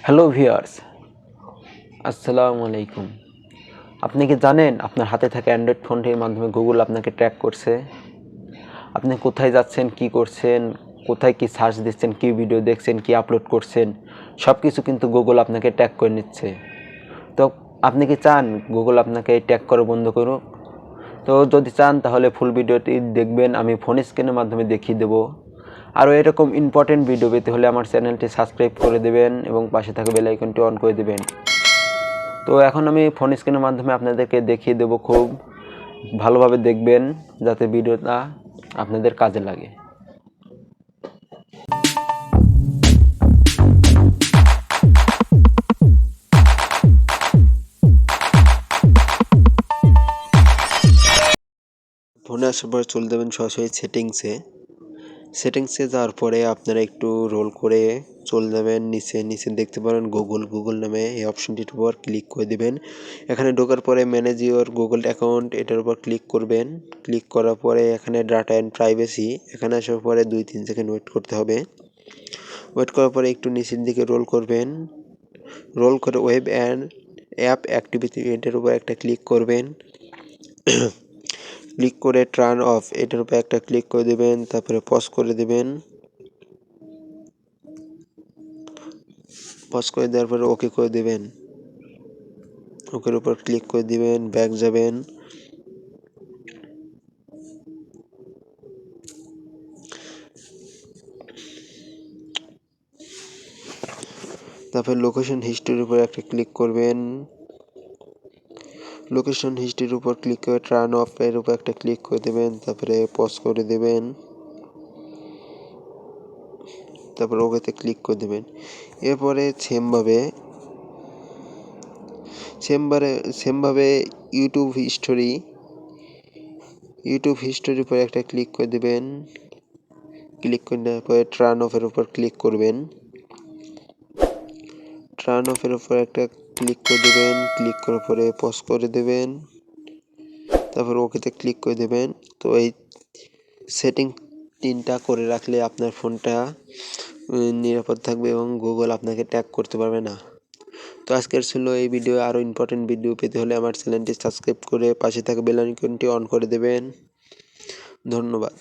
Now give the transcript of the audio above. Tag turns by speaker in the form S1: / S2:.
S1: Hello viewers, আসসালামু আলাইকুম। আপনি কি জানেন আপনার হাতে থাকা অ্যান্ড্রয়েড ফোনটির মাধ্যমে গুগল আপনাকে ট্র্যাক করছে? আপনি কোথায় যাচ্ছেন, কি করছেন, কোথায় কি সার্চ দিচ্ছেন, কি ভিডিও দেখছেন, কি আপলোড করছেন, সব কিছু কিন্তু গুগল আপনাকে ট্র্যাক করে নিচ্ছে। তো আপনি কি চান গুগল আপনাকে ট্র্যাক করা বন্ধ করুক? তো যদি চান তাহলে ফুল ভিডিওটি দেখবেন, আমি ফোন স্ক্রিনের মাধ্যমে দেখিয়ে দেবো। আরও এরকম ইম্পর্টেন্ট ভিডিও পেতে হলে আমার চ্যানেলটি সাবস্ক্রাইব করে দেবেন এবং পাশে থাকা বেল আইকনটি অন করে দেবেন। তো এখন আমি ফোন স্ক্রিনের মাধ্যমে আপনাদেরকে দেখিয়ে দেবো, খুব ভালোভাবে দেখবেন যাতে ভিডিওটা আপনাদের কাজে লাগে। ফোনে আসার পরে চলে যাবেন সরাসরি সেটিংসে যাওয়ার পরে আপনারা একটু রোল করে চলে যাবেন নিচে দেখতে পারেন গুগল নামে এই অপশনটির উপর ক্লিক করে দেবেন। এখানে ঢোকার পরে ম্যানেজ ইউর গুগল অ্যাকাউন্ট এটার উপর ক্লিক করবেন। ক্লিক করার পরে এখানে ডাটা অ্যান্ড প্রাইভেসি, এখানে আসার পরে 2-3 সেকেন্ড ওয়েট করতে হবে। ওয়েট করার পরে একটু নিচের দিকে রোল করবেন। রোল করে ওয়েব অ্যান্ড অ্যাপ অ্যাক্টিভিটি এটার উপর একটা ক্লিক করবেন। ক্লিক করে টার্ন অফ এটার উপর একটা ক্লিক করে দেবেন, তারপরে পজ করে দেবেন। পজ করে দেওয়ার পরে ওকে করে দেবেন। ওকের উপর ক্লিক করে দিবেন, ব্যাক যাবেন। তারপর লোকেশন হিস্ট্রির উপর একটা ক্লিক করবেন। লোকেশন হিস্ট্রির উপর ক্লিক করে টার্ন অফ এর উপর একটা ক্লিক করে দেবেন, তারপরে পজ করে দেবেন, তারপর ওকেতে ক্লিক করে দেবেন। এরপরে সেমভাবে ইউটিউব হিস্টোরির উপর একটা ক্লিক করে দেবেন। ক্লিক করে দেওয়ার পরে টার্ন অফের উপর ক্লিক করবেন। টার্ন অফের উপর একটা ক্লিক করে দেবেন। ক্লিক করার পরে পজ করে দেবেন, তারপর ওকেতে ক্লিক করে দেবেন। তো এই সেটিং 3টা করে রাখলে আপনার ফোনটা নিরাপদ থাকবে এবং গুগল আপনাকে ট্র্যাক করতে পারবে না। তো আজকের ছিল এই ভিডিও। আরও ইম্পর্টেন্ট ভিডিও পেতে হলে আমার চ্যানেলটি সাবস্ক্রাইব করে পাশে থাকা বেল আইকনটি অন করে দেবেন। ধন্যবাদ।